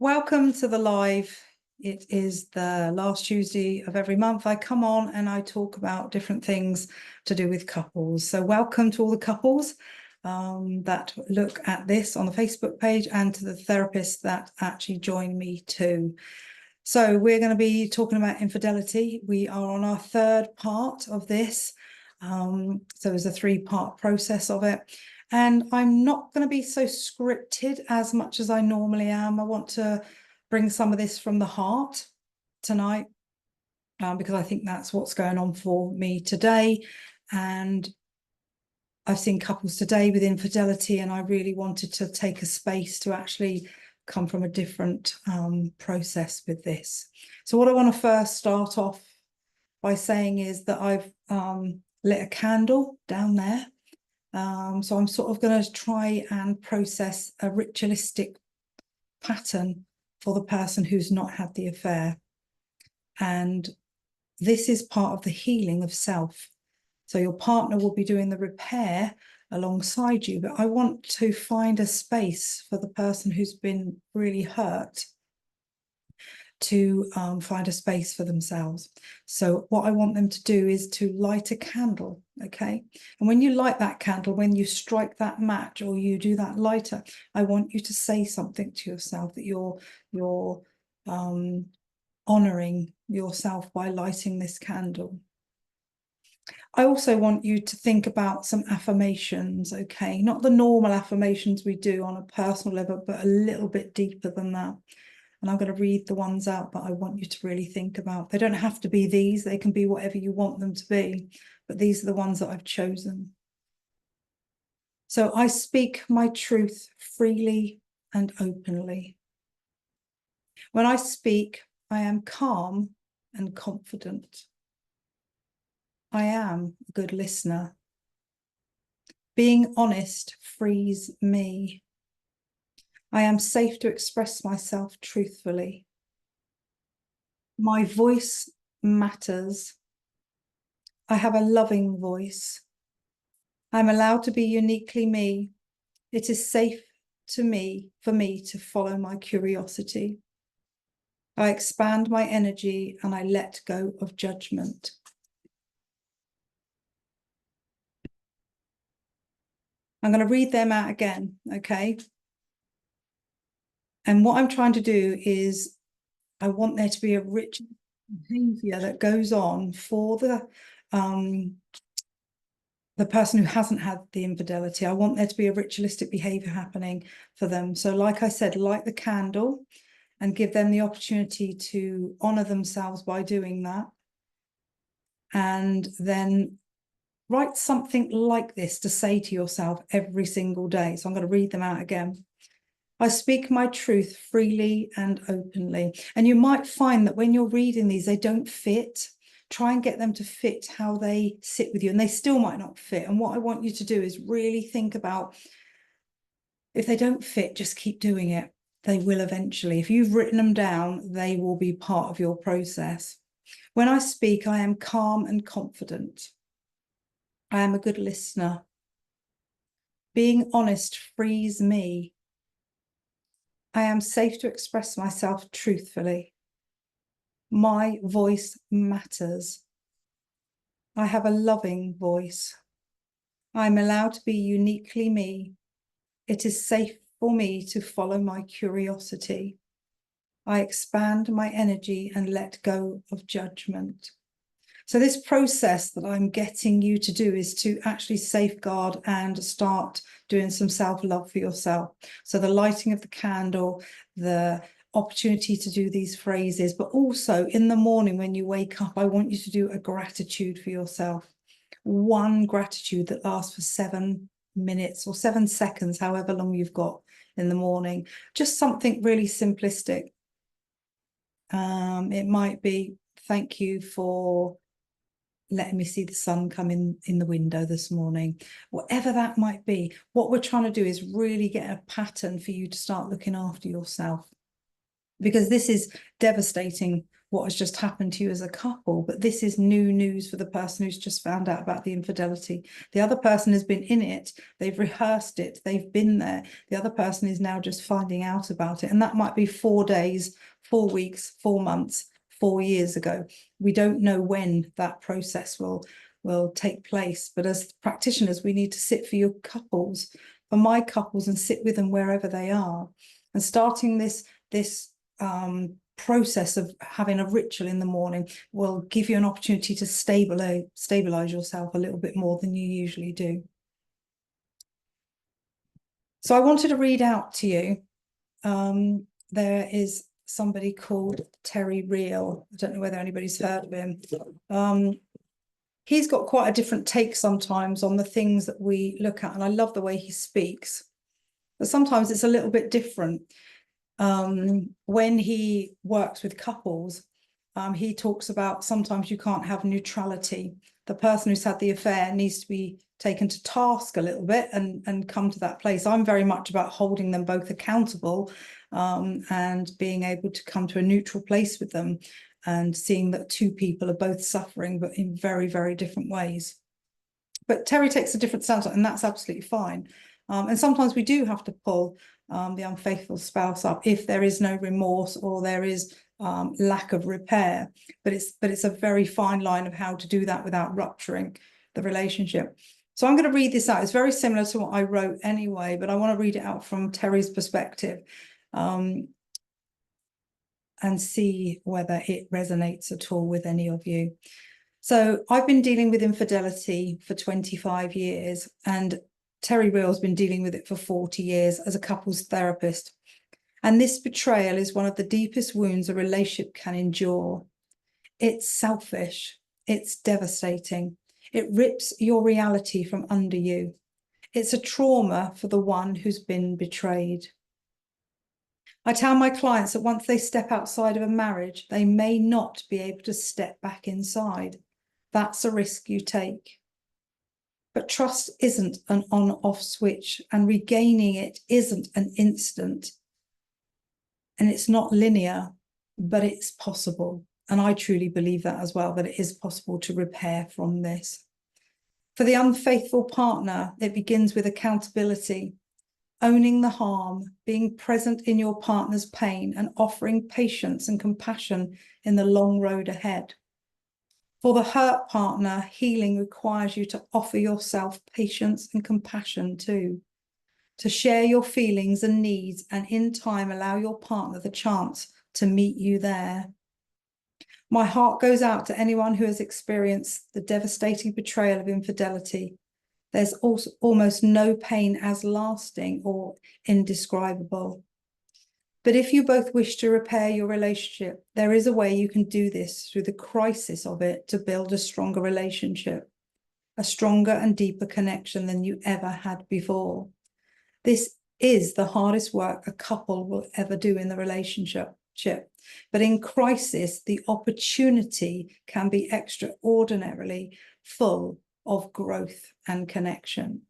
Welcome to the live. It is the last Tuesday of every month. I come on and I talk about different things to do with couples. So welcome to all the couples that look at this on the Facebook page and to the therapists that actually join me too. So we're going to be talking about infidelity. We are on our third part of this. So there's a three-part process of it. And I'm not going to be so scripted as much as I normally am. I want to bring some of this from the heart tonight because I think that's what's going on for me today. And I've seen couples today with infidelity, and I really wanted to take a space to actually come from a different process with this. So what I want to first start off by saying is that I've lit a candle down there. So I'm sort of going to try and process a ritualistic pattern for the person who's not had the affair. And this is part of the healing of self. So your partner will be doing the repair alongside you, but I want to find a space for the person who's been really hurt to find a space for themselves. So what I want them to do is to light a candle, okay? And when you light that candle, when you strike that match or you do that lighter, I want you to say something to yourself that you're honoring yourself by lighting this candle. I also want you to think about some affirmations, okay? Not the normal affirmations we do on a personal level, but a little bit deeper than that. And I'm going to read the ones out, but I want you to really think about. They don't have to be these. They can be whatever you want them to be. But these are the ones that I've chosen. So I speak my truth freely and openly. When I speak, I am calm and confident. I am a good listener. Being honest frees me. I am safe to express myself truthfully. My voice matters. I have a loving voice. I'm allowed to be uniquely me. It is safe for me to follow my curiosity. I expand my energy and I let go of judgment. I'm going to read them out again, okay? And what I'm trying to do is I want there to be a rich behavior that goes on for the person who hasn't had the infidelity. I want there to be a ritualistic behavior happening for them. So like I said, light the candle and give them the opportunity to honor themselves by doing that. And then write something like this to say to yourself every single day. So I'm going to read them out again. I speak my truth freely and openly. And you might find that when you're reading these, they don't fit. Try and get them to fit how they sit with you, and they still might not fit. And what I want you to do is really think about, if they don't fit, just keep doing it. They will eventually. If you've written them down, they will be part of your process. When I speak, I am calm and confident. I am a good listener. Being honest frees me. I am safe to express myself truthfully. My voice matters. I have a loving voice. I'm allowed to be uniquely me. It is safe for me to follow my curiosity. I expand my energy and let go of judgment. So this process that I'm getting you to do is to actually safeguard and start doing some self-love for yourself. So the lighting of the candle, the opportunity to do these phrases, but also in the morning when you wake up, I want you to do a gratitude for yourself. One gratitude that lasts for 7 minutes or 7 seconds, however long you've got in the morning. Just something really simplistic. It might be, thank you for letting me see the sun come in the window this morning. Whatever that might be, what we're trying to do is really get a pattern for you to start looking after yourself, because this is devastating what has just happened to you as a couple, but this is new news for the person who's just found out about the infidelity. The other person has been in it, they've rehearsed it, they've been there. The other person is now just finding out about it. And that might be 4 days, 4 weeks, 4 months, 4 years ago. We don't know when that process will take place. But as practitioners, we need to sit for your couples, for my couples, and sit with them wherever they are. And starting this process of having a ritual in the morning will give you an opportunity to stabilize yourself a little bit more than you usually do. So I wanted to read out to you. There is somebody called Terry Real. I don't know whether anybody's heard of him. He's got quite a different take sometimes on the things that we look at, and I love the way he speaks. But sometimes it's a little bit different. When he works with couples, he talks about sometimes you can't have neutrality. The person who's had the affair needs to be taken to task a little bit and come to that place. I'm very much about holding them both accountable, and being able to come to a neutral place with them and seeing that two people are both suffering, but in very, very different ways. But Terry takes a different stance, and that's absolutely fine. And sometimes we do have to pull the unfaithful spouse up if there is no remorse or there is lack of repair. But it's a very fine line of how to do that without rupturing the relationship. So I'm going to read this out. It's very similar to what I wrote anyway, but I want to read it out from Terry's perspective, and see whether it resonates at all with any of you. So I've been dealing with infidelity for 25 years, and Terry Real's been dealing with it for 40 years as a couples therapist. And this betrayal is one of the deepest wounds a relationship can endure. It's selfish. It's devastating. It rips your reality from under you. It's a trauma for the one who's been betrayed. I tell my clients that once they step outside of a marriage, they may not be able to step back inside. That's a risk you take. But trust isn't an on-off switch, and regaining it isn't an instant. And it's not linear, but it's possible. And I truly believe that as well, that it is possible to repair from this. For the unfaithful partner, it begins with accountability, owning the harm, being present in your partner's pain, and offering patience and compassion in the long road ahead. For the hurt partner, healing requires you to offer yourself patience and compassion too, to share your feelings and needs, and in time allow your partner the chance to meet you there. My heart goes out to anyone who has experienced the devastating betrayal of infidelity. There's also almost no pain as lasting or indescribable. But if you both wish to repair your relationship, there is a way you can do this through the crisis of it to build a stronger relationship, a stronger and deeper connection than you ever had before. This is the hardest work a couple will ever do in the relationship. But in crisis, the opportunity can be extraordinarily full of growth and connection.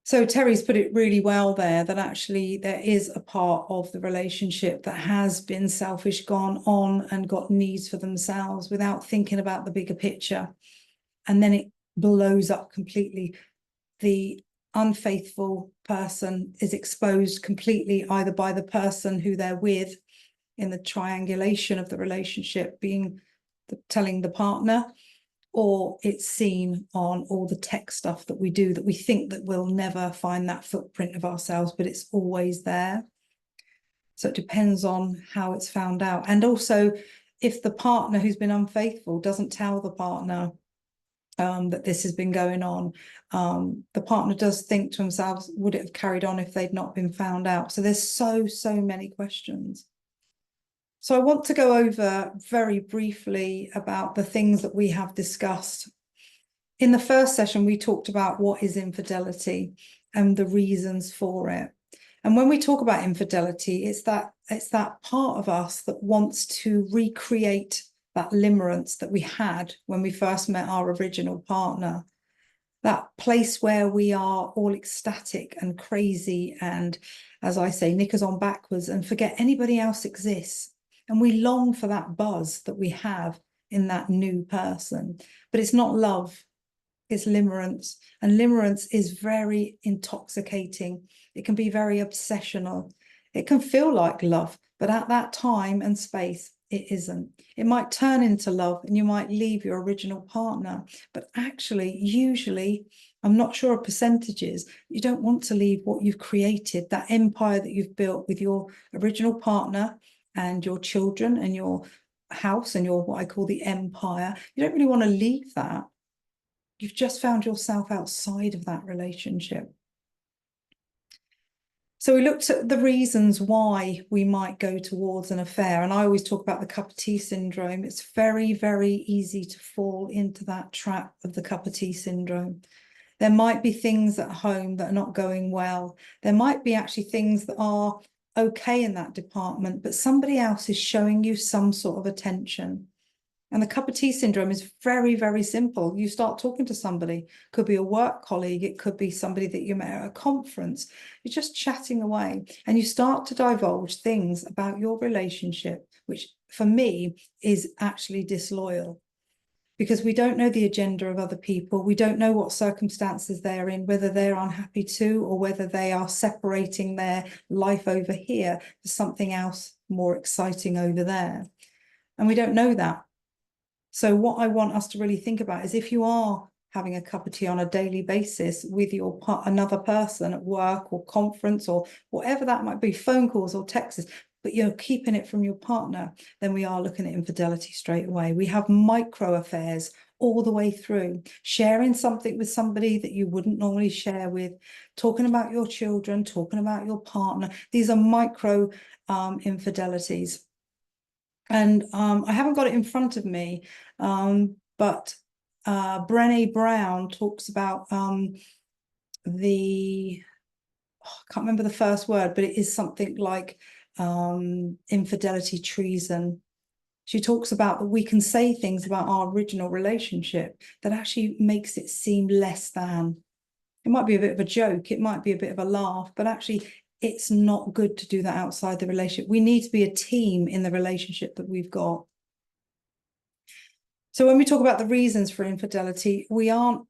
So Terry's put it really well there, that actually there is a part of the relationship that has been selfish, gone on and got needs for themselves without thinking about the bigger picture. And then it blows up completely. The unfaithful person is exposed completely, either by the person who they're with in the triangulation of the relationship, telling the partner, or it's seen on all the tech stuff that we do that we think that we'll never find that footprint of ourselves, but it's always there. So it depends on how it's found out. And also, if the partner who's been unfaithful doesn't tell the partner that this has been going on, the partner does think to themselves, would it have carried on if they'd not been found out? So there's so many questions. So I want to go over very briefly about the things that we have discussed. In the first session, we talked about what is infidelity and the reasons for it. And when we talk about infidelity, it's that part of us that wants to recreate that limerence that we had when we first met our original partner. That place where we are all ecstatic and crazy and, as I say, knickers on backwards and forget anybody else exists. And we long for that buzz that we have in that new person. But it's not love, it's limerence. And limerence is very intoxicating. It can be very obsessional. It can feel like love, but at that time and space, it isn't. It might turn into love and you might leave your original partner. But actually, usually, I'm not sure of percentages, you don't want to leave what you've created, that empire that you've built with your original partner and your children and your house and your, what I call the empire. You don't really want to leave that. You've just found yourself outside of that relationship. So we looked at the reasons why we might go towards an affair. And I always talk about the cup of tea syndrome. It's very, very easy to fall into that trap of the cup of tea syndrome. There might be things at home that are not going well. There might be actually things that are okay in that department, but somebody else is showing you some sort of attention. And the cup of tea syndrome is very, very simple. You start talking to somebody, could be a work colleague, it could be somebody that you met at a conference. You're just chatting away and you start to divulge things about your relationship, which for me is actually disloyal, because we don't know the agenda of other people. We don't know what circumstances they're in, whether they're unhappy too, or whether they are separating their life over here for something else more exciting over there. And we don't know that. So what I want us to really think about is, if you are having a cup of tea on a daily basis with your another person at work or conference or whatever that might be, phone calls or texts, but you're keeping it from your partner, then we are looking at infidelity straight away. We have micro affairs all the way through, sharing something with somebody that you wouldn't normally share with, talking about your children, talking about your partner. These are micro infidelities. And I haven't got it in front of me, but Brené Brown talks about I can't remember the first word, but it is something like infidelity, treason. She talks about that we can say things about our original relationship that actually makes it seem less than. It might be a bit of a joke, it might be a bit of a laugh, but actually it's not good to do that outside the relationship. We need to be a team in the relationship that we've got. So when we talk about the reasons for infidelity, we aren't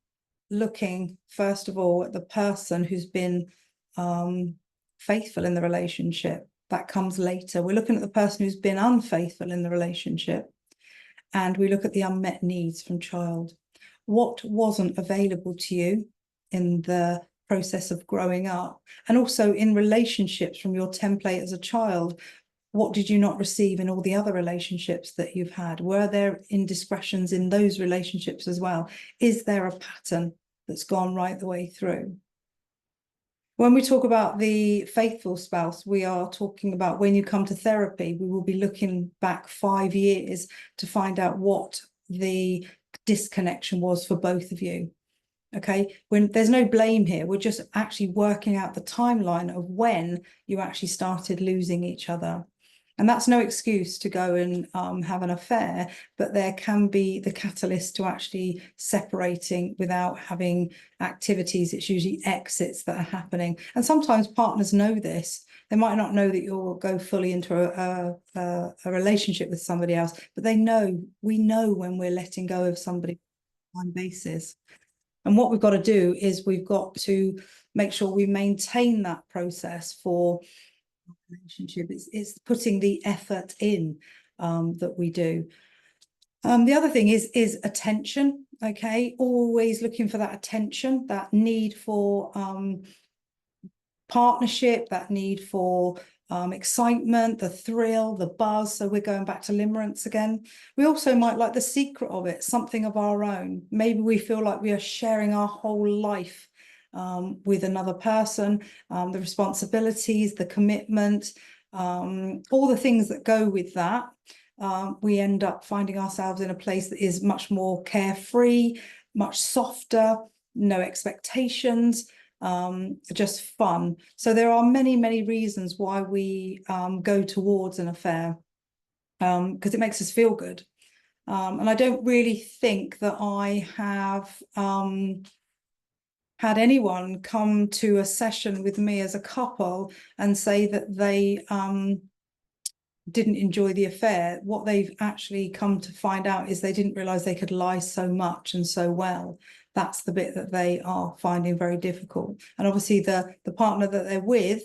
looking, first of all, at the person who's been faithful in the relationship. That comes later. We're looking at the person who's been unfaithful in the relationship, and we look at the unmet needs from child. What wasn't available to you in the process of growing up, and also in relationships from your template as a child? What did you not receive in all the other relationships that you've had? Were there indiscretions in those relationships as well? Is there a pattern that's gone right the way through? When we talk about the faithful spouse, we are talking about when you come to therapy, we will be looking back 5 years to find out what the disconnection was for both of you. Okay, when there's no blame here, we're just actually working out the timeline of when you actually started losing each other. And that's no excuse to go and have an affair, but there can be the catalyst to actually separating without having activities. It's usually exits that are happening. And sometimes partners know this. They might not know that you'll go fully into a relationship with somebody else, but they know, we know when we're letting go of somebody on a basis. And what we've got to do is we've got to make sure we maintain that process for relationship. It's putting the effort in that we do. The other thing is attention. Okay, always looking for that attention, that need for partnership, that need for excitement, the thrill, the buzz. So we're going back to limerence again. We also might like the secret of it, something of our own. Maybe we feel like we are sharing our whole life with another person, the responsibilities, the commitment, all the things that go with that. We end up finding ourselves in a place that is much more carefree, much softer, no expectations, just fun. So there are many, many reasons why we go towards an affair, because it makes us feel good. And I don't really think that I have had anyone come to a session with me as a couple and say that they didn't enjoy the affair, what they've actually come to find out is they didn't realize they could lie so much and so well. That's the bit that they are finding very difficult. And obviously the partner that they're with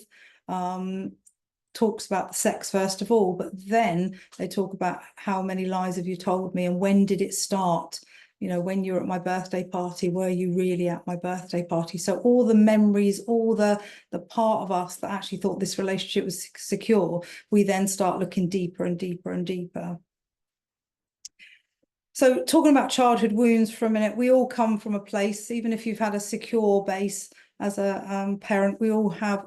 talks about the sex first of all, but then they talk about how many lies have you told me and when did it start? You know, when you're at my birthday party, were you really at my birthday party? So all the memories, all the part of us that actually thought this relationship was secure, we then start looking deeper and deeper and deeper. So talking about childhood wounds for a minute, we all come from a place, even if you've had a secure base as a parent, we all have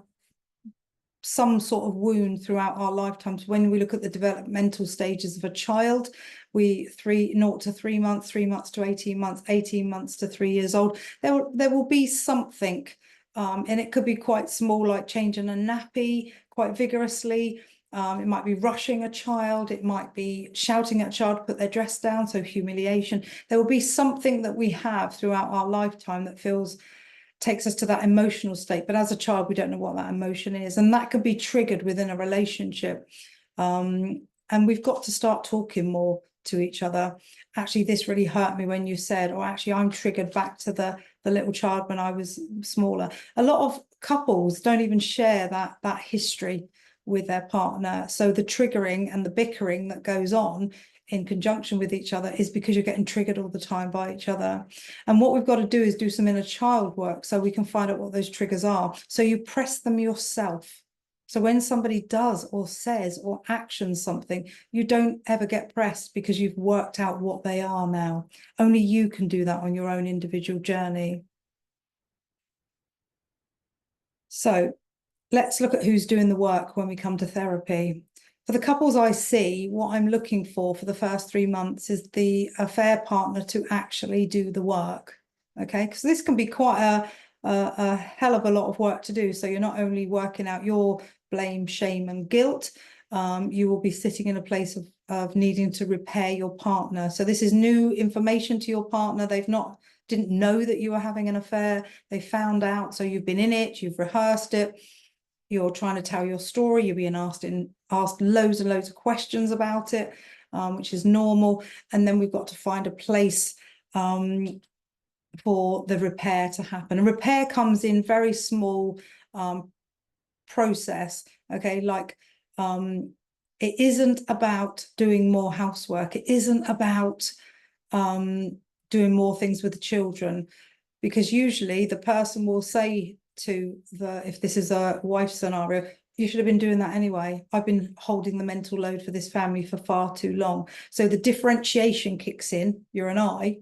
some sort of wound throughout our lifetimes. When we look at the developmental stages of a child, 0 to 3 months, 3 months to 18 months, 18 months to 3 years old, there will be something, and it could be quite small, like changing a nappy quite vigorously. It might be rushing a child, it might be shouting at a child to put their dress down, so humiliation. There will be something that we have throughout our lifetime that takes us to that emotional state, but as a child we don't know what that emotion is, and that could be triggered within a relationship. And we've got to start talking more to each other. Actually, this really hurt me when you said, or actually I'm triggered back to the little child when I was smaller. A lot of couples don't even share that history with their partner, so the triggering and the bickering that goes on in conjunction with each other is because you're getting triggered all the time by each other. And what we've got to do is do some inner child work so we can find out what those triggers are. So you press them yourself. So when somebody does or says or actions something, you don't ever get pressed because you've worked out what they are now. Only you can do that on your own individual journey. So let's look at who's doing the work when we come to therapy. For the couples I see, what I'm looking for the first 3 months is the affair partner to actually do the work. Okay, because this can be quite a hell of a lot of work to do. So you're not only working out your blame, shame, and guilt, you will be sitting in a place of needing to repair your partner. So this is new information to your partner. Didn't know that you were having an affair. They found out, so you've been in it, you've rehearsed it. You're trying to tell your story, you're being asked loads and loads of questions about it, which is normal. And then we've got to find a place for the repair to happen. And repair comes in very small process, okay? Like it isn't about doing more housework. It isn't about doing more things with the children, because usually the person will say to if this is a wife scenario, you should have been doing that anyway. I've been holding the mental load for this family for far too long. So the differentiation kicks in, you're an I,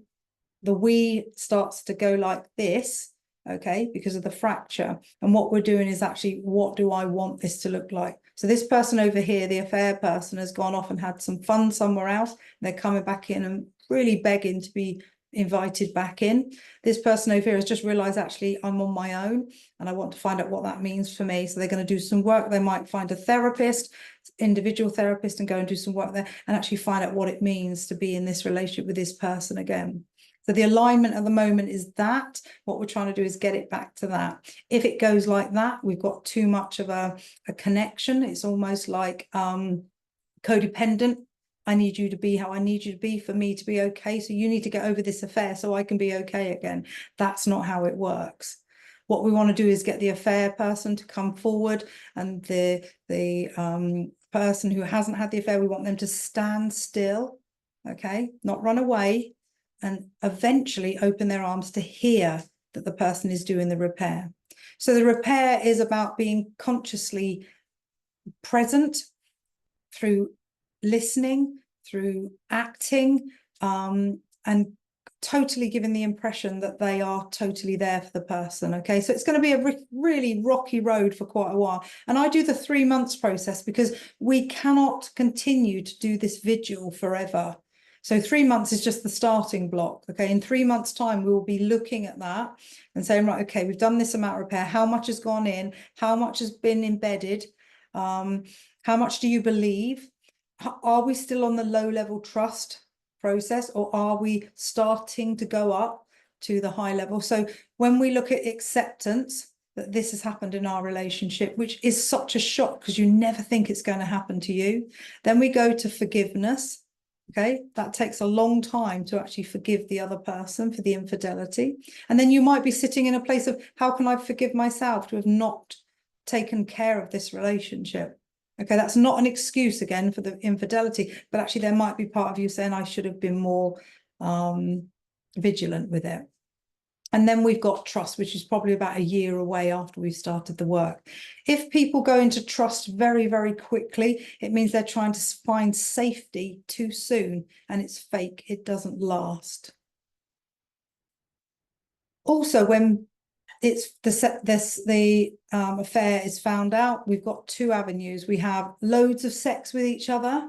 the we starts to go like this, okay, because of the fracture. And what we're doing is actually, what do I want this to look like? So this person over here, the affair person, has gone off and had some fun somewhere else. They're coming back in and really begging to be invited back in. This person over here has just realized, actually, I'm on my own and I want to find out what that means for me. So they're going to do some work. They might find a therapist, individual therapist, and go and do some work there and actually find out what it means to be in this relationship with this person again. So the alignment at the moment is that. What we're trying to do is get it back to that. If it goes like that, we've got too much of a connection. It's almost like codependent. I need you to be how I need you to be for me to be okay. So you need to get over this affair so I can be okay again. That's not how it works. What we want to do is get the affair person to come forward, and the person who hasn't had the affair, we want them to stand still, okay, not run away, and eventually open their arms to hear that the person is doing the repair. So the repair is about being consciously present through listening, through acting, and totally giving the impression that they are totally there for the person. Okay, so it's going to be a really rocky road for quite a while. And I do the 3 months process because we cannot continue to do this vigil forever. So 3 months is just the starting block. Okay, in 3 months' time, we will be looking at that and saying, right, okay, we've done this amount of repair. How much has gone in? How much has been embedded? How much do you believe? Are we still on the low-level trust process, or are we starting to go up to the high level? So when we look at acceptance, that this has happened in our relationship, which is such a shock because you never think it's going to happen to you. Then we go to forgiveness. Okay, that takes a long time to actually forgive the other person for the infidelity. And then you might be sitting in a place of, how can I forgive myself to have not taken care of this relationship? Okay, that's not an excuse again for the infidelity, but actually there might be part of you saying, I should have been more vigilant with it. And then we've got trust, which is probably about a year away after we've started the work. If people go into trust very, very quickly, it means they're trying to find safety too soon, and it's fake. It doesn't last. Also, when it's the affair is found out, we've got two avenues. We have loads of sex with each other,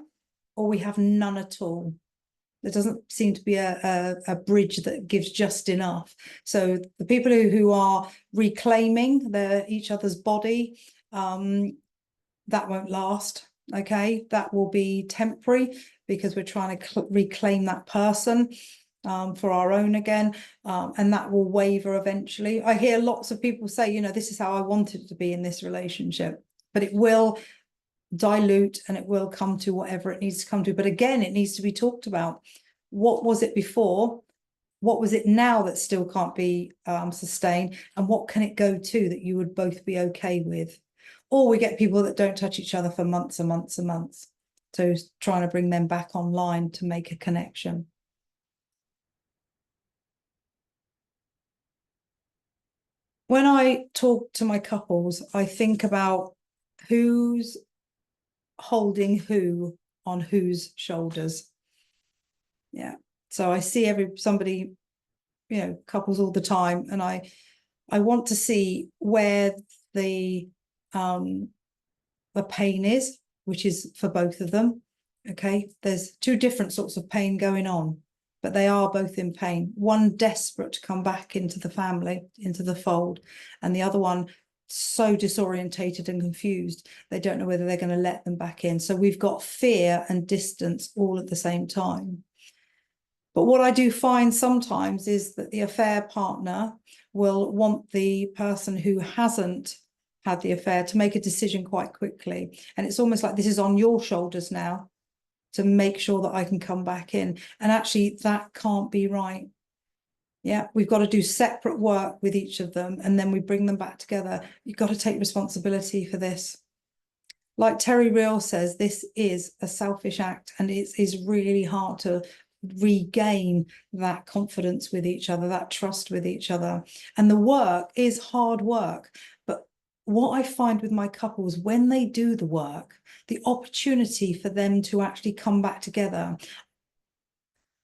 or we have none at all. There doesn't seem to be a bridge that gives just enough. So the people who are reclaiming each other's body, that won't last. Okay, that will be temporary because we're trying to reclaim that person for our own again, and that will waver eventually. I hear lots of people say, you know, this is how I wanted to be in this relationship, but it will dilute and it will come to whatever it needs to come to. But again, it needs to be talked about. What was it before? What was it now that still can't be sustained? And what can it go to that you would both be okay with? Or we get people that don't touch each other for months and months and months. So trying to bring them back online to make a connection. When I talk to my couples, I think about who's holding who on whose shoulders. Yeah. So I see somebody, you know, couples all the time, and I want to see where the pain is, which is for both of them. Okay. There's two different sorts of pain going on, but they are both in pain. One desperate to come back into the family, into the fold, and the other one so disorientated and confused, they don't know whether they're going to let them back in. So we've got fear and distance all at the same time. But what I do find sometimes is that the affair partner will want the person who hasn't had the affair to make a decision quite quickly. And it's almost like, this is on your shoulders now to make sure that I can come back in. And actually, that can't be right. Yeah, we've got to do separate work with each of them, and then we bring them back together. You've got to take responsibility for this. Like Terry Real says, this is a selfish act, and it is really hard to regain that confidence with each other, that trust with each other. And the work is hard work. But what I find with my couples, when they do the work, the opportunity for them to actually come back together,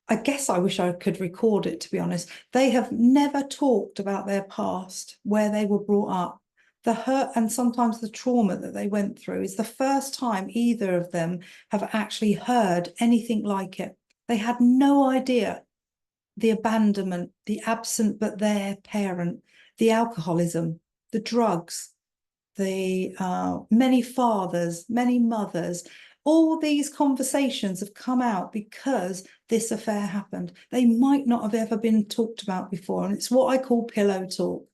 I guess I wish I could record it, to be honest. They have never talked about their past, where they were brought up. The hurt and sometimes the trauma that they went through is the first time either of them have actually heard anything like it. They had no idea the abandonment, the absent but there parent, the alcoholism, the drugs, the many fathers, many mothers. All these conversations have come out because this affair happened. They might not have ever been talked about before. And it's what I call pillow talk.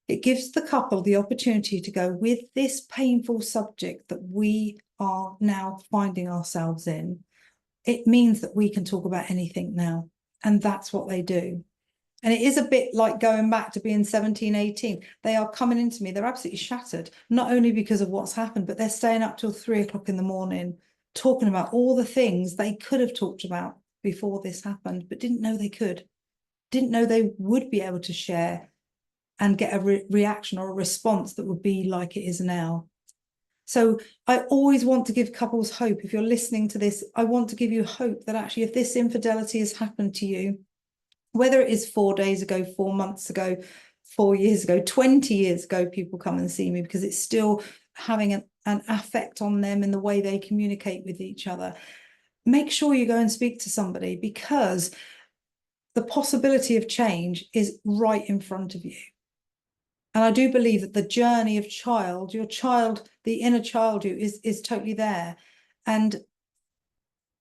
It gives the couple the opportunity to go, with this painful subject that we are now finding ourselves in, it means that we can talk about anything now. And that's what they do. And it is a bit like going back to being 17, 18. They are coming into me. They're absolutely shattered, not only because of what's happened, but they're staying up till 3 o'clock in the morning, talking about all the things they could have talked about before this happened, but didn't know they could, didn't know they would be able to share and get a reaction or a response that would be like it is now. So I always want to give couples hope. If you're listening to this, I want to give you hope that actually, if this infidelity has happened to you, whether it is 4 days ago, 4 months ago, 4 years ago, 20 years ago, people come and see me because it's still having an affect on them in the way they communicate with each other. Make sure you go and speak to somebody, because the possibility of change is right in front of you. And I do believe that the journey of your child, the inner child you is totally there. And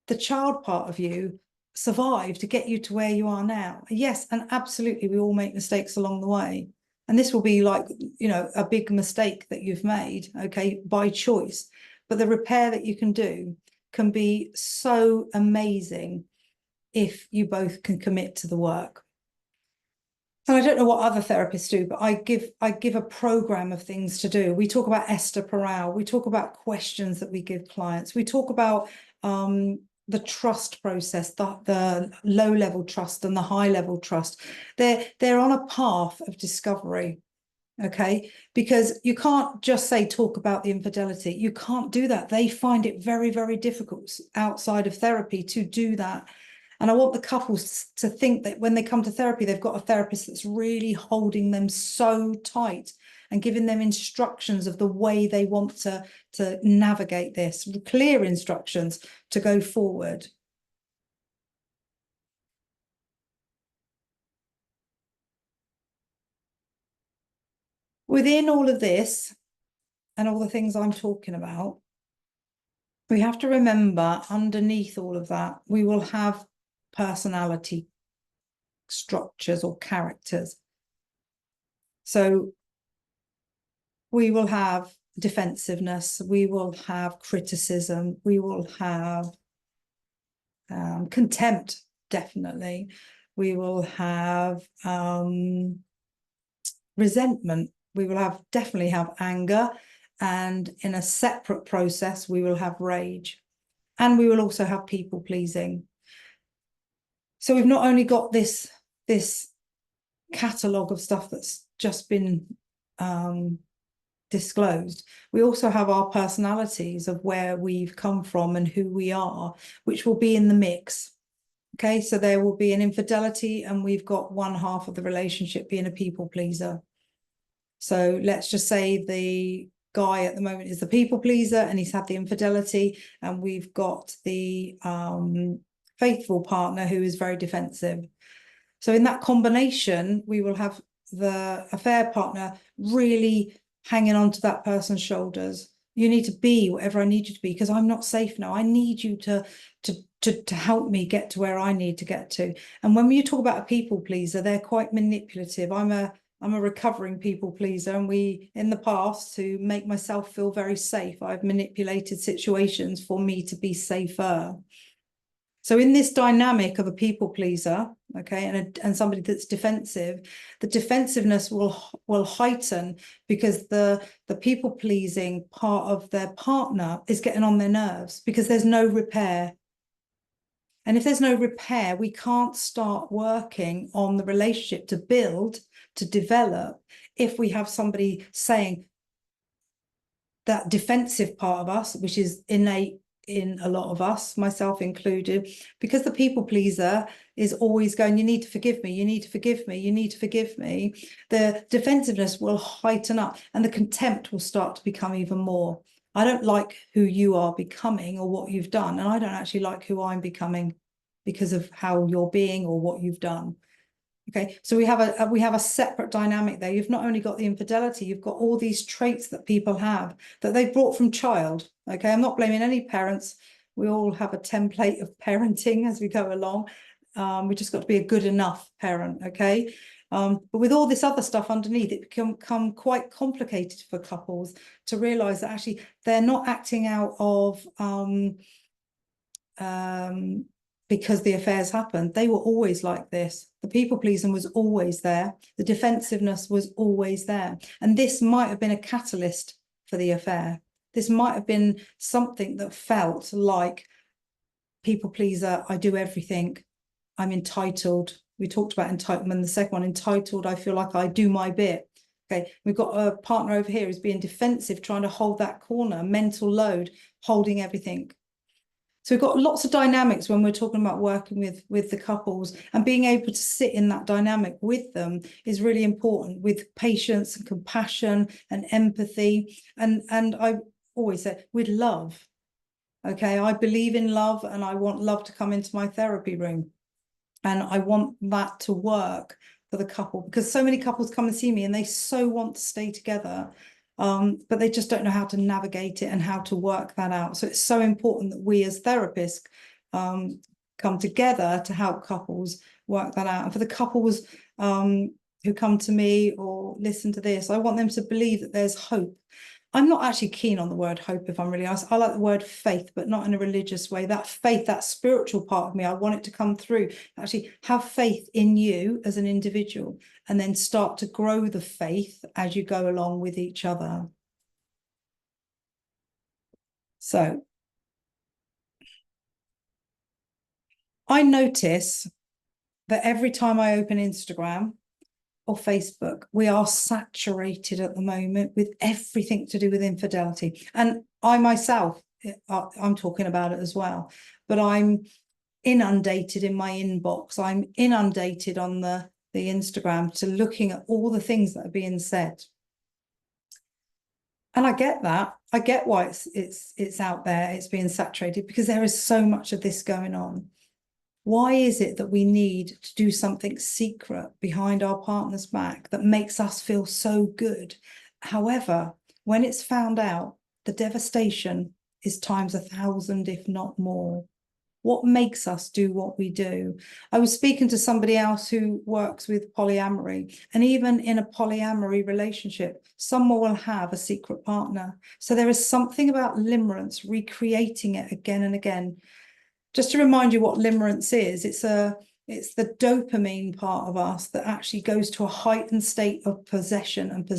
the child part of you survived to get you to where you are now. Yes, and absolutely, we all make mistakes along the way. And this will be like, you know, a big mistake that you've made, okay, by choice. But the repair that you can do can be so amazing if you both can commit to the work. And I don't know what other therapists do, but I give a program of things to do. We talk about Esther Perel. We talk about questions that we give clients. We talk about the trust process, the low level trust and the high level trust. They're on a path of discovery. Okay, because you can't just say talk about the infidelity. You can't do that. They find it very, very difficult outside of therapy to do that. And I want the couples to think that when they come to therapy, they've got a therapist that's really holding them so tight and giving them instructions of the way they want to navigate this, clear instructions to go forward. Within all of this and all the things I'm talking about, we have to remember underneath all of that, we will have personality structures or characters. So we will have defensiveness, we will have criticism, we will have contempt, definitely. We will have resentment. We will definitely have anger. And in a separate process, we will have rage. And we will also have people pleasing. So we've not only got this catalogue of stuff that's just been disclosed, we also have our personalities of where we've come from and who we are, which will be in the mix. Okay, so there will be an infidelity, and we've got one half of the relationship being a people pleaser. So let's just say the guy at the moment is the people pleaser and he's had the infidelity, and we've got the faithful partner who is very defensive. So in that combination, we will have the affair partner really hanging on to that person's shoulders. You need to be whatever I need you to be, because I'm not safe now. I need you to help me get to where I need to get to. And when you talk about a people pleaser, they're quite manipulative. I'm a recovering people pleaser, and in the past, to make myself feel very safe, I've manipulated situations for me to be safer. So in this dynamic of a people pleaser, okay, and somebody that's defensive, the defensiveness will heighten, because the people pleasing part of their partner is getting on their nerves, because there's no repair. And if there's no repair, we can't start working on the relationship to build, to develop, if we have somebody saying that defensive part of us, which is innate in a lot of us, myself included, because the people pleaser is always going, you need to forgive me, you need to forgive me, you need to forgive me. The defensiveness will heighten up, and the contempt will start to become even more. I don't like who you are becoming or what you've done, and I don't actually like who I'm becoming because of how you're being or what you've done. Okay, so we have a separate dynamic there. You've not only got the infidelity, you've got all these traits that people have that they've brought from child. Okay, I'm not blaming any parents. We all have a template of parenting as we go along. We just got to be a good enough parent. Okay, but with all this other stuff underneath, it can become quite complicated for couples to realize that actually they're not acting out of because the affairs happened. They were always like this. The people pleasing was always there. The defensiveness was always there. And this might have been a catalyst for the affair. This might have been something that felt like people pleaser, I do everything, I'm entitled. We talked about entitlement, the second one, entitled, I feel like I do my bit. Okay, we've got a partner over here who's being defensive, trying to hold that corner, mental load, holding everything. So we've got lots of dynamics when we're talking about working with the couples, and being able to sit in that dynamic with them is really important, with patience and compassion and empathy. And I always say with love. Okay, I believe in love, and I want love to come into my therapy room. And I want that to work for the couple, because so many couples come and see me and they so want to stay together. But they just don't know how to navigate it and how to work that out. So it's so important that we as therapists come together to help couples work that out. And for the couples who come to me or listen to this, I want them to believe that there's hope. I'm not actually keen on the word hope, if I'm really honest. I like the word faith, but not in a religious way. That faith, that spiritual part of me, I want it to come through. Actually have faith in you as an individual, and then start to grow the faith as you go along with each other. So I notice that every time I open Instagram or Facebook, we are saturated at the moment with everything to do with infidelity. And I myself, I'm talking about it as well, but I'm inundated in my inbox. I'm inundated on the Instagram to looking at all the things that are being said. And I get that. I get why it's out there, it's being saturated, because there is so much of this going on. Why is it that we need to do something secret behind our partner's back that makes us feel so good? However, when it's found out, the devastation is times 1,000, if not more. What makes us do what we do? I was speaking to somebody else who works with polyamory, and even in a polyamory relationship, someone will have a secret partner. So there is something about limerence, recreating it again and again. Just to remind you what limerence is, it's the dopamine part of us that actually goes to a heightened state of possession and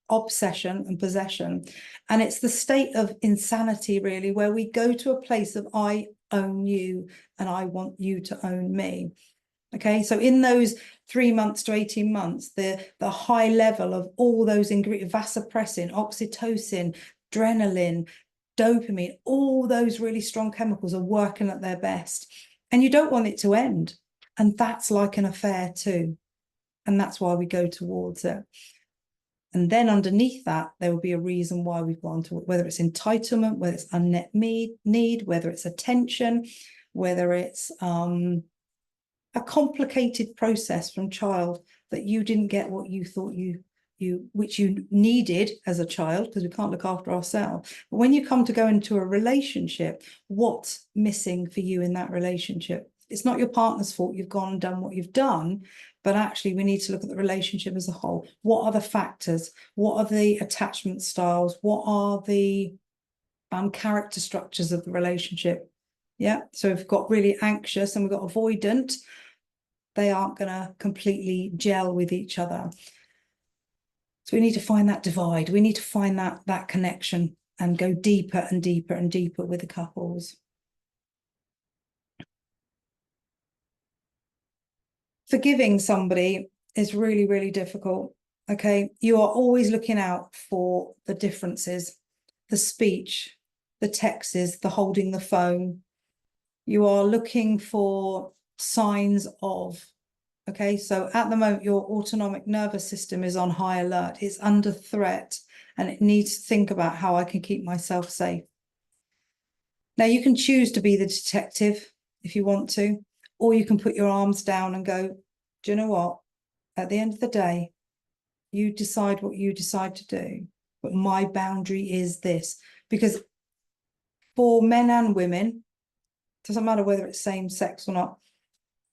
obsession and possession. And it's the state of insanity, really, where we go to a place of I own you and I want you to own me. Okay, so in those 3 months to 18 months, the high level of all those ingredients, vasopressin, oxytocin, adrenaline, dopamine, all those really strong chemicals are working at their best. And you don't want it to end. And that's like an affair too. And that's why we go towards it. And then underneath that, there will be a reason why we've gone to, whether it's entitlement, whether it's unmet need, whether it's attention, whether it's a complicated process from child that you didn't get what you thought which you needed as a child, because we can't look after ourselves. But when you come to go into a relationship, what's missing for you in that relationship? It's not your partner's fault you've gone and done what you've done, but actually we need to look at the relationship as a whole. What are the factors? What are the attachment styles? What are the character structures of the relationship? Yeah, so if we've got really anxious and we've got avoidant, they aren't going to completely gel with each other. So we need to find that divide. We need to find that connection and go deeper and deeper and deeper with the couples. Forgiving somebody is really, really difficult. Okay, you are always looking out for the differences, the speech, the texts, the holding the phone. You are looking for signs of. Okay, so at the moment, your autonomic nervous system is on high alert. It's under threat, and it needs to think about how I can keep myself safe. Now, you can choose to be the detective if you want to, or you can put your arms down and go, do you know what? At the end of the day, you decide what you decide to do, but my boundary is this. Because for men and women, it doesn't matter whether it's same sex or not,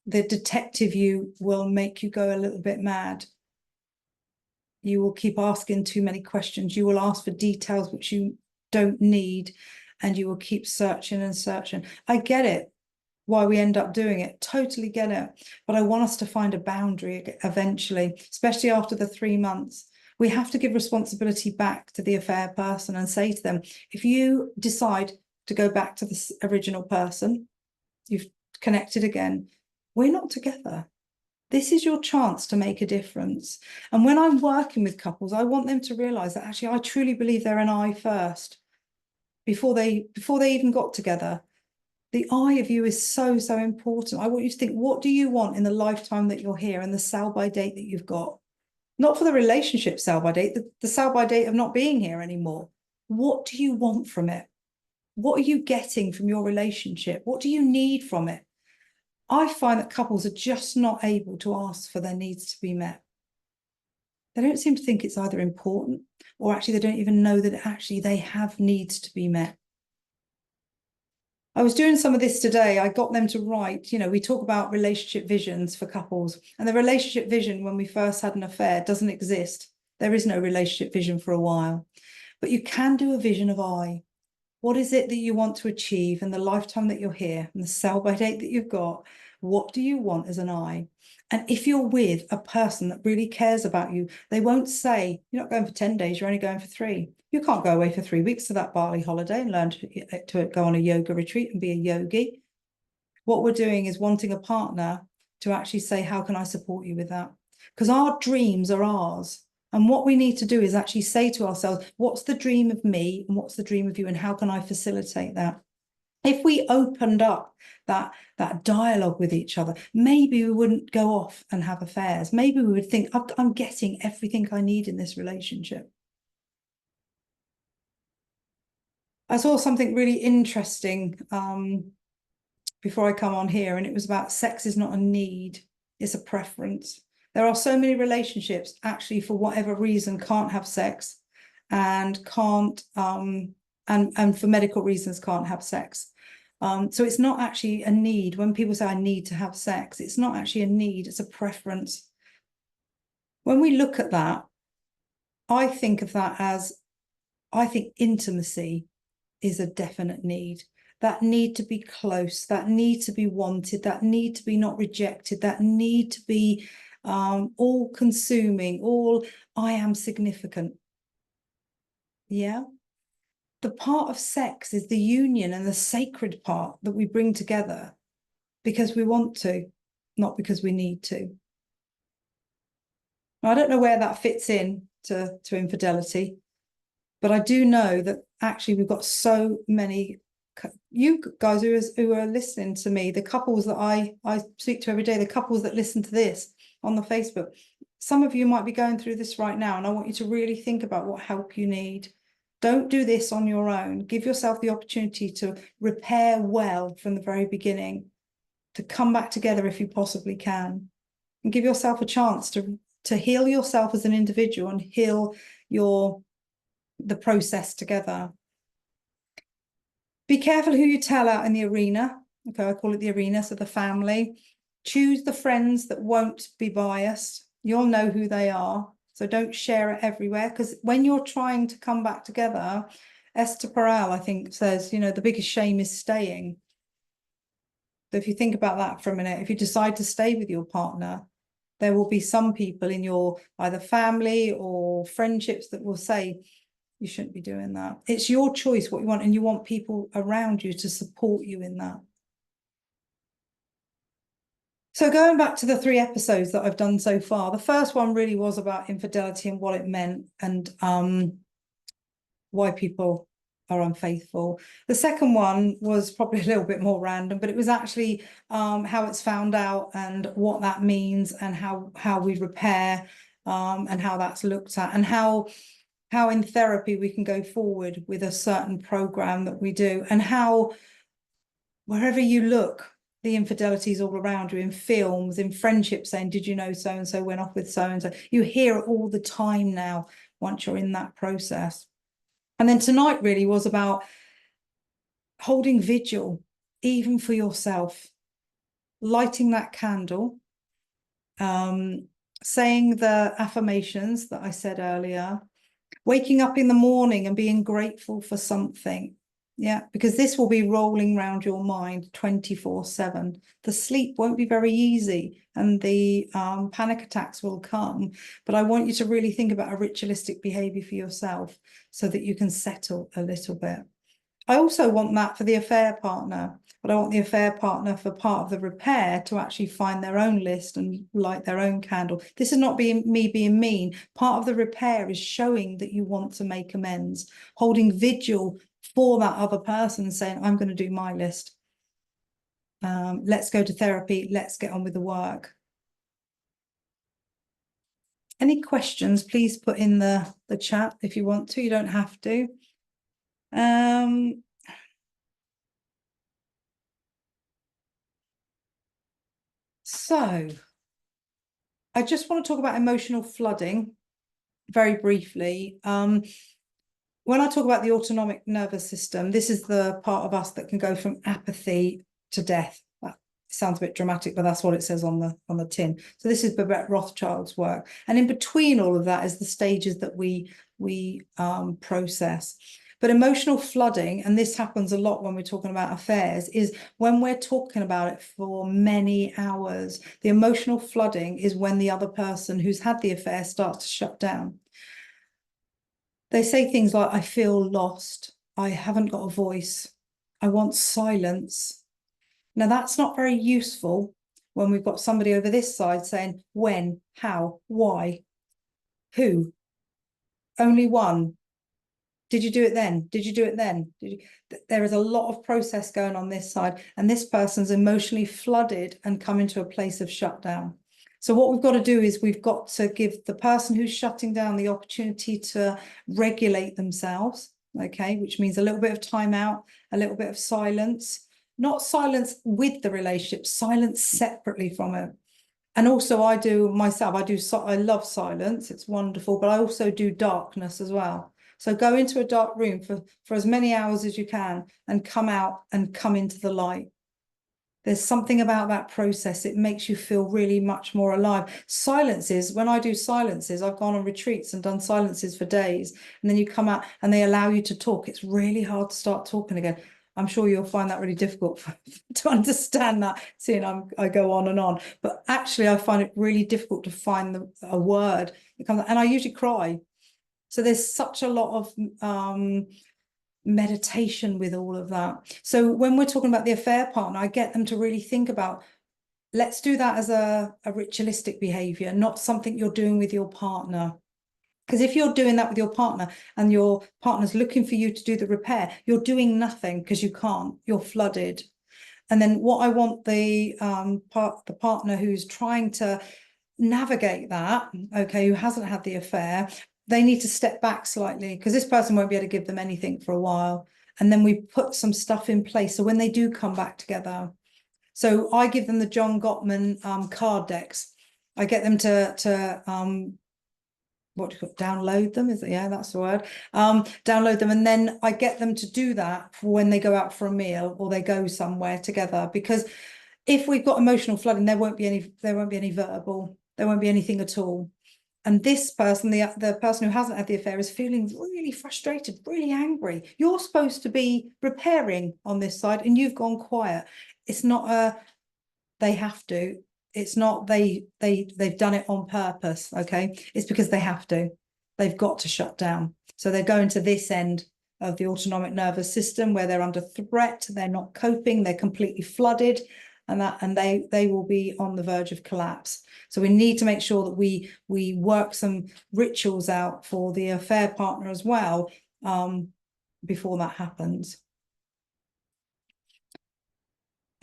the detective you will make you go a little bit mad. You will keep asking too many questions. You will ask for details which you don't need, and you will keep searching and searching. I get it, why we end up doing it. Totally get it. But I want us to find a boundary eventually, especially after the 3 months. We have to give responsibility back to the affair person and say to them, if you decide to go back to the original person, you've connected again, we're not together. This is your chance to make a difference. And when I'm working with couples, I want them to realize that actually I truly believe they're an I first. Before they even got together, the I of you is so, so important. I want you to think, what do you want in the lifetime that you're here and the sell-by date that you've got? Not for the relationship sell-by date, the sell-by date of not being here anymore. What do you want from it? What are you getting from your relationship? What do you need from it? I find that couples are just not able to ask for their needs to be met. They don't seem to think it's either important, or actually they don't even know that actually they have needs to be met. I was doing some of this today. I got them to write, we talk about relationship visions for couples, and the relationship vision when we first had an affair doesn't exist. There is no relationship vision for a while, but you can do a vision of I. What is it that you want to achieve in the lifetime that you're here and the sell-by date that you've got? What do you want as an I? And if you're with a person that really cares about you, they won't say, you're not going for 10 days, you're only going for 3. You can't go away for 3 weeks to that Bali holiday and learn to go on a yoga retreat and be a yogi. What we're doing is wanting a partner to actually say, how can I support you with that? Because our dreams are ours. And what we need to do is actually say to ourselves, what's the dream of me and what's the dream of you and how can I facilitate that? If we opened up that dialogue with each other, maybe we wouldn't go off and have affairs. Maybe we would think, I'm getting everything I need in this relationship. I saw something really interesting before I come on here, and it was about sex is not a need, it's a preference. There are so many relationships actually, for whatever reason, can't have sex and can't and for medical reasons can't have sex. So it's not actually a need. When people say I need to have sex, it's not actually a need, it's a preference. When we look at that, I think of that as, I think intimacy is a definite need. That need to be close, that need to be wanted, that need to be not rejected, that need to be all consuming, all I am significant. Yeah. The part of sex is the union and the sacred part that we bring together because we want to, not because we need to. I don't know where that fits in to infidelity, but I do know that actually we've got so many, you guys who are listening to me, the couples that I speak to every day, the couples that listen to this on the Facebook, some of you might be going through this right now, and I want you to really think about what help you need. Don't do this on your own. Give yourself the opportunity to repair well from the very beginning, to come back together if you possibly can, and give yourself a chance to heal yourself as an individual and heal the process together. Be careful who you tell out in the arena. Okay, I call it the arena, so the family. Choose the friends that won't be biased. You'll know who they are. So don't share it everywhere, because when you're trying to come back together, Esther Perel, I think, says, the biggest shame is staying. So if you think about that for a minute, if you decide to stay with your partner, there will be some people in your either family or friendships that will say, you shouldn't be doing that. It's your choice what you want, and you want people around you to support you in that. So going back to the 3 episodes that I've done so far, the first one really was about infidelity and what it meant, and why people are unfaithful. The second one was probably a little bit more random, but it was actually how it's found out and what that means, and how we repair, and how that's looked at, and how in therapy we can go forward with a certain program that we do, and how wherever you look, the infidelity is all around you, in films, in friendships, saying, did you know so-and-so went off with so-and-so? You hear it all the time now once you're in that process. And then tonight really was about holding vigil, even for yourself, lighting that candle, saying the affirmations that I said earlier, waking up in the morning and being grateful for something. Yeah, because this will be rolling around your mind 24/7. The sleep won't be very easy, and the panic attacks will come. But I want you to really think about a ritualistic behavior for yourself so that you can settle a little bit. I also want that for the affair partner, but I want the affair partner, for part of the repair, to actually find their own list and light their own candle. This is not me being mean. Part of the repair is showing that you want to make amends, holding vigil for that other person, saying, I'm going to do my list. Let's go to therapy. Let's get on with the work. Any questions, please put in the chat if you want to. You don't have to. So I just want to talk about emotional flooding very briefly. when I talk about the autonomic nervous system, this is the part of us that can go from apathy to death. That sounds a bit dramatic, but that's what it says on the tin. So this is Babette Rothschild's work. And in between all of that is the stages that we process. But emotional flooding, and this happens a lot when we're talking about affairs, is when we're talking about it for many hours. The emotional flooding is when the other person who's had the affair starts to shut down. They say things like, I feel lost. I haven't got a voice. I want silence. Now, that's not very useful when we've got somebody over this side saying, when, how, why, who, only one. Did you do it then? Did you do it then? There is a lot of process going on this side, and this person's emotionally flooded and come into a place of shutdown. So what we've got to do is we've got to give the person who's shutting down the opportunity to regulate themselves, okay, which means a little bit of time out, a little bit of silence, not silence with the relationship, silence separately from it. And also I love silence, it's wonderful, but I also do darkness as well. So go into a dark room for as many hours as you can and come out and come into the light. There's something about that process. It makes you feel really much more alive. Silences, when I do silences, I've gone on retreats and done silences for days, and then you come out and they allow you to talk. It's really hard to start talking again. I'm sure you'll find that really difficult to understand that, seeing I go on and on. But actually, I find it really difficult to find a word that comes, and I usually cry. So there's such a lot of meditation with all of that. So when we're talking about the affair partner, I get them to really think about, let's do that as a ritualistic behavior, not something you're doing with your partner. Because if you're doing that with your partner and your partner's looking for you to do the repair, you're doing nothing because you can't, you're flooded. And then what I want the partner who's trying to navigate that, okay, who hasn't had the affair, they need to step back slightly, because this person won't be able to give them anything for a while. And then we put some stuff in place. So when they do come back together, so I give them the John Gottman card decks. I get them to what do you call it? Download them, is it? Yeah, that's the word. Download them, and then I get them to do that for when they go out for a meal or they go somewhere together. Because if we've got emotional flooding, there won't be any verbal, there won't be anything at all. And this person, the person who hasn't had the affair, is feeling really frustrated, really angry. You're supposed to be repairing on this side and you've gone quiet. It's not they have to. It's not they've done it on purpose, okay? It's because they have to. They've got to shut down. So they're going to this end of the autonomic nervous system where they're under threat, they're not coping, they're completely flooded, and they will be on the verge of collapse. So we need to make sure that we work some rituals out for the affair partner as well, before that happens.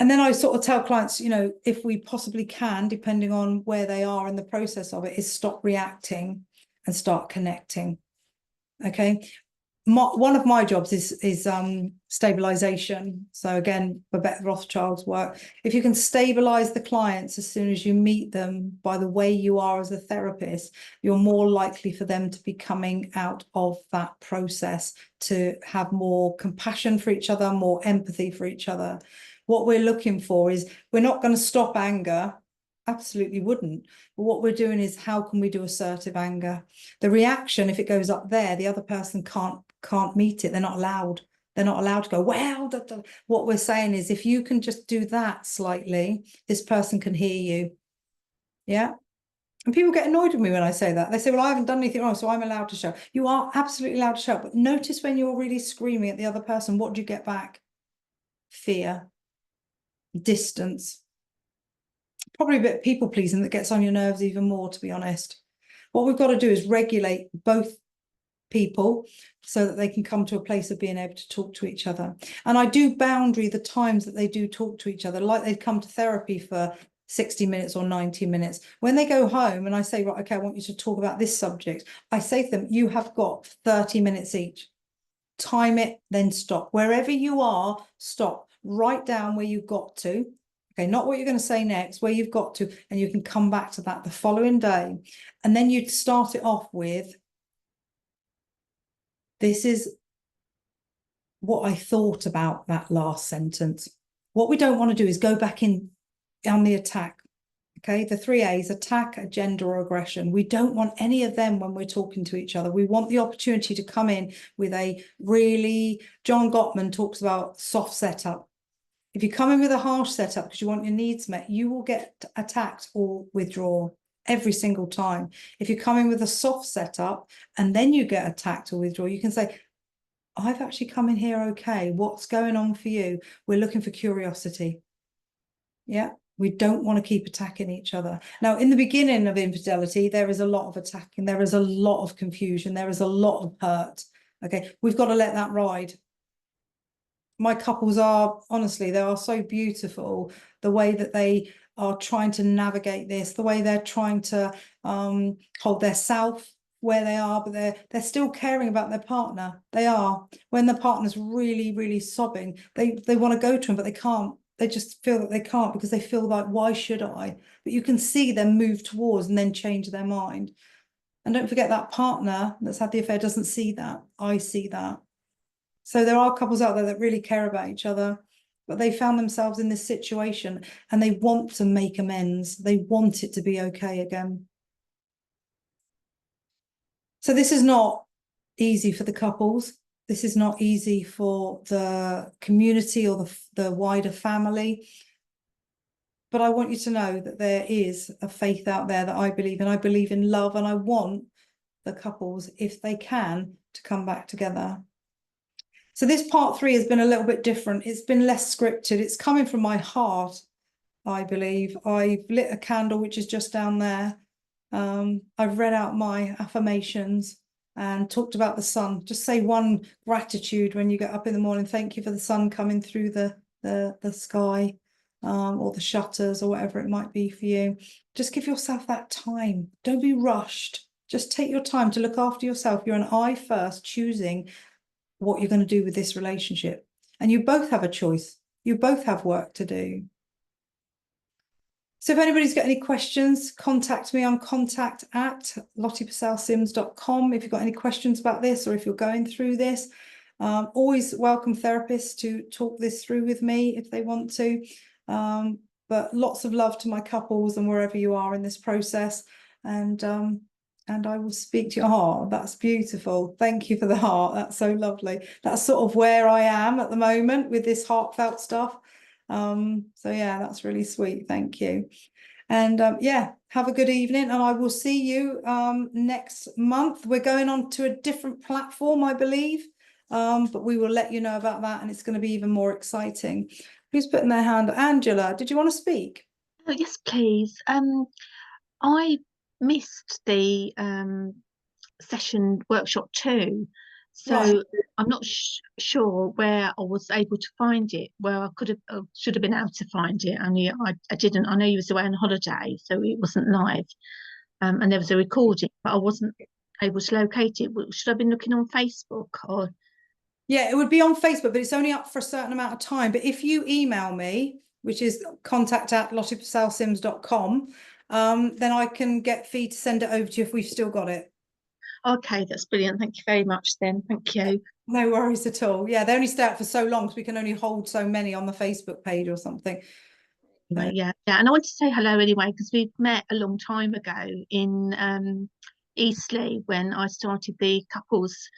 And then I sort of tell clients, you know, if we possibly can, depending on where they are in the process of it, is stop reacting and start connecting. Okay. One of my jobs is stabilization. So again, Babette Rothschild's work. If you can stabilize the clients as soon as you meet them by the way you are as a therapist, you're more likely for them to be coming out of that process, to have more compassion for each other, more empathy for each other. What we're looking for is, we're not going to stop anger. Absolutely wouldn't. But what we're doing is, how can we do assertive anger? The reaction, if it goes up there, the other person can't meet it. They're not allowed. They're not allowed to go, well, what we're saying is, if you can just do that slightly, this person can hear you. Yeah. And people get annoyed with me when I say that. They say, well, I haven't done anything wrong, so I'm allowed to shout. You are absolutely allowed to shout. But notice when you're really screaming at the other person, what do you get back? Fear, distance, probably a bit of people pleasing that gets on your nerves even more, to be honest. What we've got to do is regulate both people so that they can come to a place of being able to talk to each other. And I do boundary the times that they do talk to each other, like they come to therapy for 60 minutes or 90 minutes. When they go home and I say, right, okay, I want you to talk about this subject, I say to them, you have got 30 minutes each. Time it, then stop. Wherever you are, stop. Write down where you got to. Okay, not what you're going to say next, where you've got to, and you can come back to that the following day. And then you'd start it off with, This is what I thought about that last sentence. What we don't want to do is go back in on the attack. Okay, the 3 A's: attack, agenda, or aggression. We don't want any of them when we're talking to each other. We want the opportunity to come in with a really, John Gottman talks about soft setup. If you come in with a harsh setup because you want your needs met, you will get attacked or withdraw every single time. If you come in with a soft setup and then you get attacked or withdraw, you can say, I've actually come in here okay. What's going on for you? We're looking for curiosity. Yeah. We don't want to keep attacking each other. Now, in the beginning of infidelity, there is a lot of attacking. There is a lot of confusion. There is a lot of hurt. Okay. We've got to let that ride. My couples are, honestly, they are so beautiful. The way that they are trying to navigate this, the way they're trying to hold their self where they are, but they're still caring about their partner. They are. When the partner's really, really sobbing, they want to go to him, but they can't. They just feel that they can't because they feel like, why should I? But you can see them move towards and then change their mind. And don't forget, that partner that's had the affair doesn't see that. I see that. So there are couples out there that really care about each other, but they found themselves in this situation and they want to make amends. They want it to be okay again. So this is not easy for the couples. This is not easy for the community or the wider family. But I want you to know that there is a faith out there that I believe in. I believe in love, and I want the couples, if they can, to come back together. So this part 3 has been a little bit different. It's been less scripted. It's coming from my heart, I believe. I've lit a candle, which is just down there. I've read out my affirmations and talked about the sun. Just say one gratitude when you get up in the morning. Thank you for the sun coming through the sky, or the shutters, or whatever it might be for you. Just give yourself that time. Don't be rushed. Just take your time to look after yourself. You're an I first, choosing what you're going to do with this relationship. And you both have a choice. You both have work to do. So if anybody's got any questions, contact me on contact@LottiePassell-Syms.com if you've got any questions about this, or if you're going through this. Always welcome therapists to talk this through with me if they want to. But lots of love to my couples and wherever you are in this process. And I will speak to your heart. That's beautiful. Thank you for the heart. That's so lovely. That's sort of where I am at the moment with this heartfelt stuff. So yeah, that's really sweet. Thank you. And yeah, have a good evening, and I will see you next month. We're going on to a different platform, I believe, but we will let you know about that, and it's going to be even more exciting. Who's putting their hand? Angela, did you want to speak? Oh, yes, please. I missed the session workshop 2, Right. so I'm not sure where I was able to find it, where I could have should have been able to find it. Only I didn't. I know you was away on holiday, so it wasn't live, and there was a recording, but I wasn't able to locate it. Should I have been looking on Facebook or? Yeah, it would be on Facebook, but it's only up for a certain amount of time. But if you email me, which is contact@LottiePassell-Syms.com, then I can get Fee to send it over to you if we've still got it. Okay, that's brilliant. Thank you very much then. Thank you. No worries at all. Yeah, they only stay out for so long because we can only hold so many on the Facebook page or something. Anyway, yeah, yeah. And I want to say hello anyway, because we met a long time ago in Eastleigh when I started the couples